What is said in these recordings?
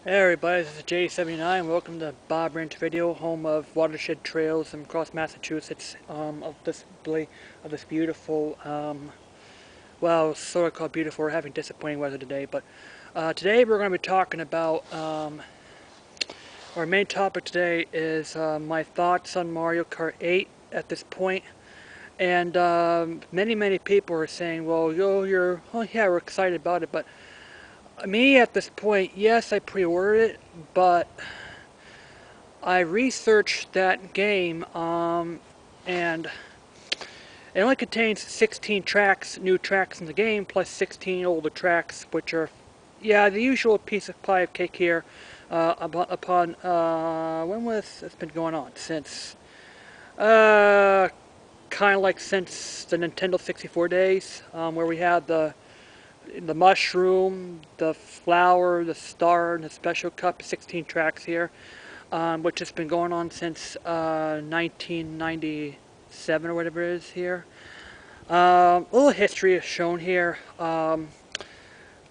Hey everybody, this is J79. Welcome to Bob Ranch Video, home of watershed trails and across Massachusetts, of this beautiful, well, sort of called beautiful. We're having disappointing weather today, but today we're going to be talking about, our main topic today is my thoughts on Mario Kart 8 at this point. And many people are saying, well, oh yeah, we're excited about it, but me at this point, yes, I pre-ordered it, but I researched that game, and it only contains 16 tracks, new tracks in the game, plus 16 older tracks, which are, yeah, the usual piece of pie of cake here. When was it's been going on since? Kind of like since the Nintendo 64 days, where we had the mushroom, the flower, the star, and the special cup. 16 tracks here. Which has been going on since 1997 or whatever it is here. A little history is shown here. The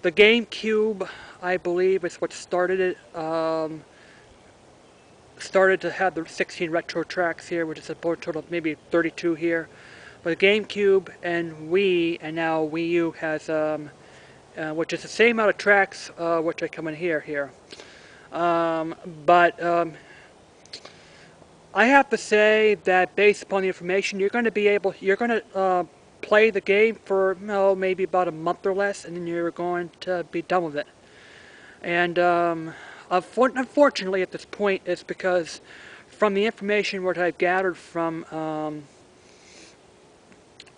GameCube, I believe, is what started it. Started to have the 16 retro tracks here, which is a total of maybe 32 here. But the GameCube and Wii, and now Wii U has, which is the same amount of tracks, which I come in here. But I have to say that based upon the information, you're going to play the game for maybe about a month or less, and then you're going to be done with it. And unfortunately, at this point, it's because from the information what I've gathered from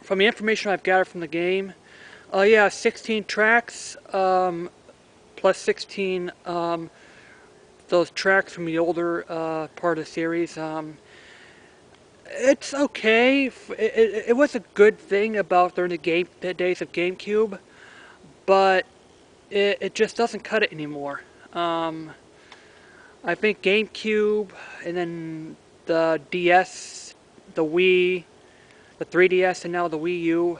the information I've gathered from the game, yeah, 16 tracks plus 16. Those tracks from the older part of the series. It's okay. It was a good thing about during the days of GameCube, but it just doesn't cut it anymore. I think GameCube and then the DS, the Wii, the 3DS, and now the Wii U,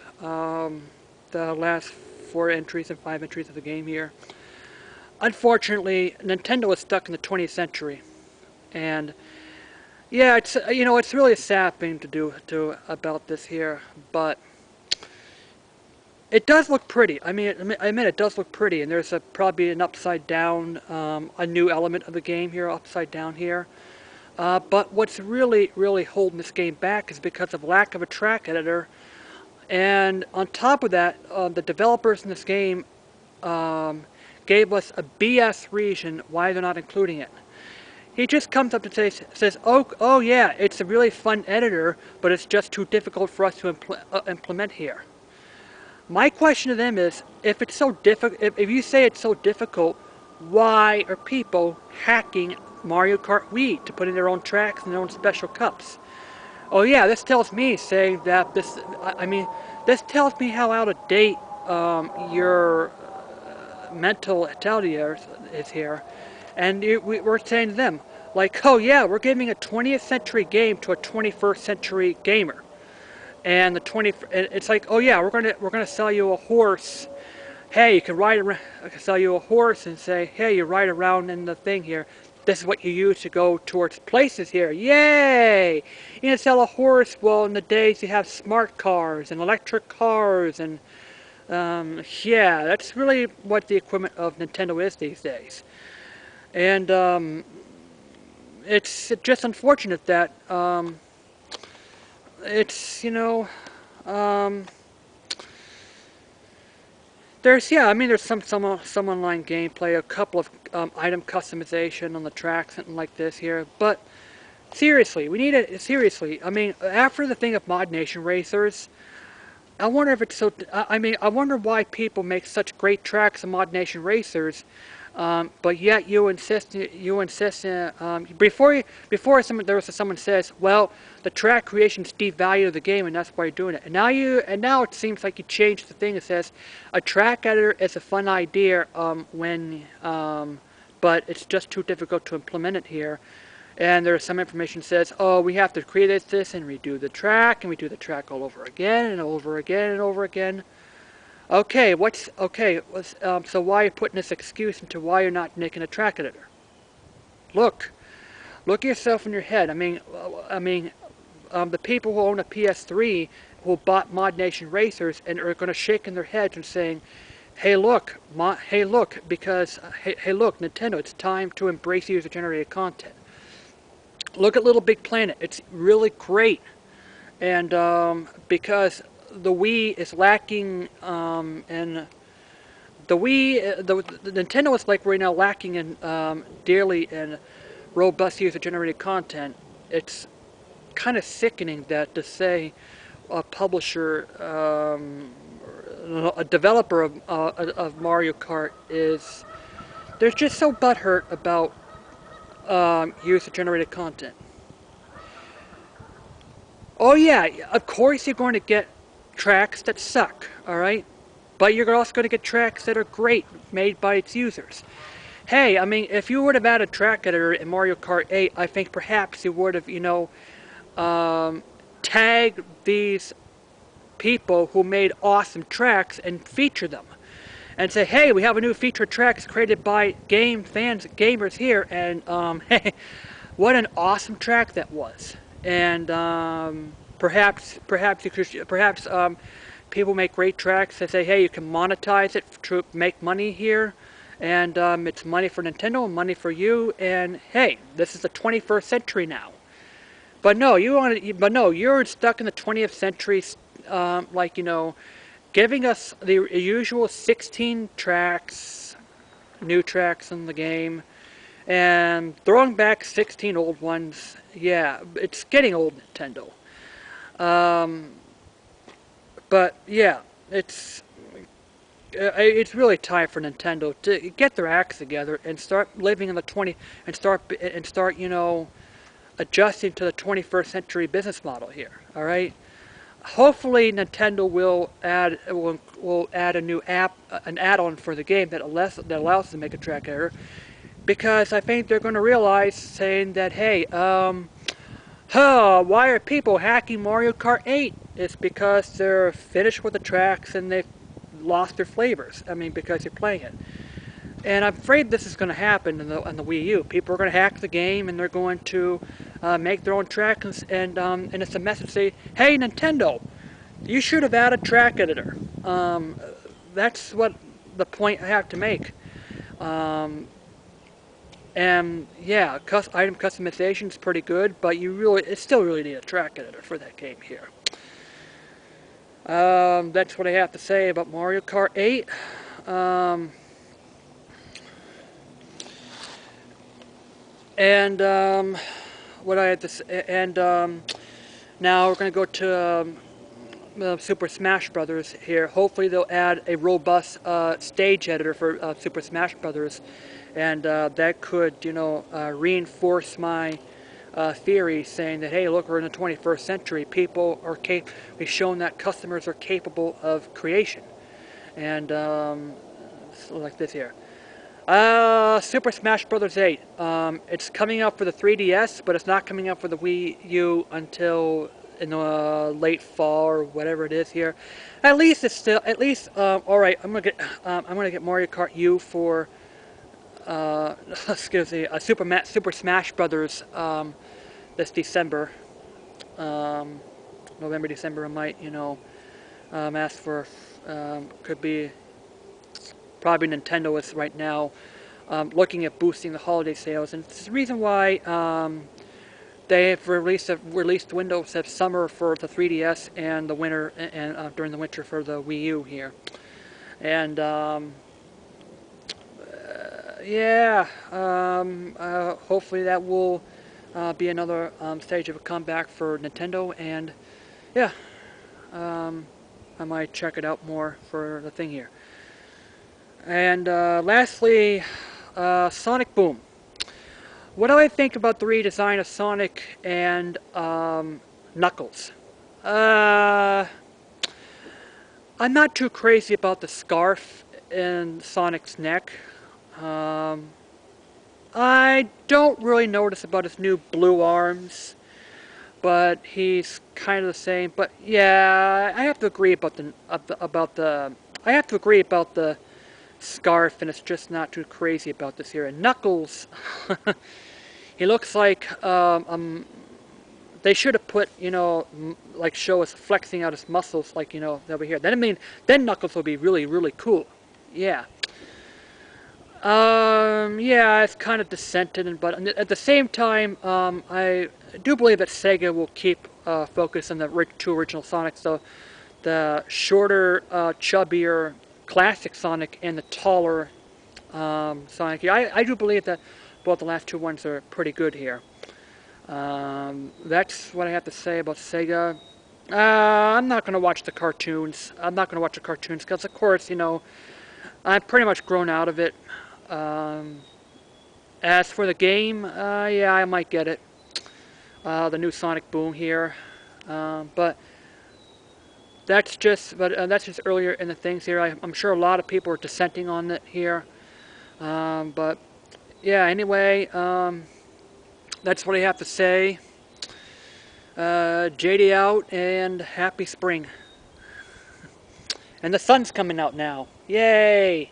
the last 4 entries and 5 entries of the game here. Unfortunately, Nintendo is stuck in the 20th century, and yeah, it's really a sad thing to do about this here, but it does look pretty. I admit it does look pretty, and there's probably an upside down, a new element of the game here, upside down here. But what's really holding this game back is because of lack of a track editor, and on top of that, the developers in this game gave us a BS reason why they're not including it. He just comes up and says, oh yeah, it's a really fun editor, but it's just too difficult for us to implement here. My question to them is, if it's so difficult, if you say it's so difficult, why are people hacking Mario Kart Wii to put in their own tracks and their own special cups? Oh yeah, this tells me saying that this tells me how out of date your mentality is here. And we're saying to them, like, oh yeah, we're giving a 20th century game to a 21st century gamer. And it's like, oh yeah, we're gonna sell you a horse. Hey, you can ride around. I can sell you a horse and say, hey, you ride around in the thing here. This is what you use to go towards places here. Yay! You can sell a horse. Well, in the days you have smart cars and electric cars, and yeah, that's really what the equipment of Nintendo is these days. And it's just unfortunate that it's, there's some online gameplay, a couple of item customization on the tracks and like this here, but seriously, we need it. Seriously, after the thing of Mod Nation Racers, I wonder if it's so. I wonder why people make such great tracks in Mod Nation Racers, but yet you insist. Before someone says, well, the track creation's devalued the game, and that's why you're doing it. And now it seems like you changed the thing. That says a track editor is a fun idea, but it's just too difficult to implement it here. And there's some information that says, oh, we have to create this and redo the track, and we do the track all over again and over again and over again. Okay, so why are you putting this excuse into why you're not making a track editor? Look, look at yourself in your head. The people who own a PS3 who bought Mod Nation Racers and are going to shake in their heads and saying, "Hey, look, hey, look, Nintendo, it's time to embrace user-generated content. Look at Little Big Planet; it's really great." And because the Wii is lacking, and the Nintendo is like right now lacking in dearly in robust user-generated content. It's kind of sickening that to say a publisher, a developer of Mario Kart is they're just so butthurt about user-generated content. Oh yeah, of course you're going to get tracks that suck, all right, but you're also going to get tracks that are great, made by its users. Hey, I mean, if you would have added track editor in Mario Kart 8, I think perhaps you would have, tagged these people who made awesome tracks and feature them. And say, hey, we have a new feature tracks created by game fans, gamers here, and hey, what an awesome track that was. And perhaps people make great tracks and say, hey, you can monetize it to make money here, and it's money for Nintendo, money for you, and hey, this is the 21st century now. But no, you're stuck in the 20th century, giving us the usual 16 tracks, new tracks in the game, and throwing back 16 old ones. Yeah, it's getting old, Nintendo. But yeah, it's really time for Nintendo to get their acts together and start living in the 20 and start adjusting to the 21st century business model here. All right. Hopefully, Nintendo will add a new app, an add-on for the game that allows us to make a track error, because I think they're going to realize, saying that, hey, why are people hacking Mario Kart 8? It's because they're finished with the tracks and they've lost their flavors. I mean, because you're playing it. And I'm afraid this is going to happen on the Wii U. People are going to hack the game and they're going to make their own tracks, and it's a message say, hey, Nintendo, you should have added track editor. That's what the point I have to make. And yeah, item customization is pretty good, but it still really need a track editor for that game here. That's what I have to say about Mario Kart 8. What I had to say, now we're going to go to Super Smash Brothers here. Hopefully they'll add a robust stage editor for Super Smash Brothers, and that could, reinforce my theory, saying that, hey, look, we're in the 21st century. We've shown that customers are capable of creation, and like this here. Super Smash Bros. 8. It's coming out for the 3DS, but it's not coming out for the Wii U until in the late fall or whatever it is here. At least it's still, all right. I'm gonna get Mario Kart U for excuse me, Super Smash Brothers this December, November, December. I might, ask for could be. Probably Nintendo is right now looking at boosting the holiday sales, and it's the reason why they have released windows of summer for the 3DS and the winter and during the winter for the Wii U here. And hopefully that will be another stage of a comeback for Nintendo, and yeah, I might check it out more for the thing here. And lastly, Sonic Boom. What do I think about the redesign of Sonic and Knuckles? I'm not too crazy about the scarf in Sonic's neck. I don't really notice about his new blue arms, but he's kind of the same. But yeah, I have to agree about the I have to agree about the scarf, and it's just not too crazy about this here. And Knuckles, he looks like they should have put, you know, like show us flexing out his muscles, like, you know, over here. Then I mean, then Knuckles will be really, really cool. Yeah. Yeah, it's kind of dissented, but at the same time, I do believe that Sega will keep focus on the two original Sonics, so the shorter, chubbier classic Sonic and the taller Sonic. I do believe that both the last two ones are pretty good here. That's what I have to say about Sega. I'm not going to watch the cartoons. I'm not going to watch the cartoons because, of course, you know, I'm pretty much grown out of it. As for the game, yeah, I might get it. The new Sonic Boom here, but that's just earlier in the things here. I'm sure a lot of people are dissenting on it here, but yeah. Anyway, that's what I have to say. JD out and happy spring. And the sun's coming out now. Yay!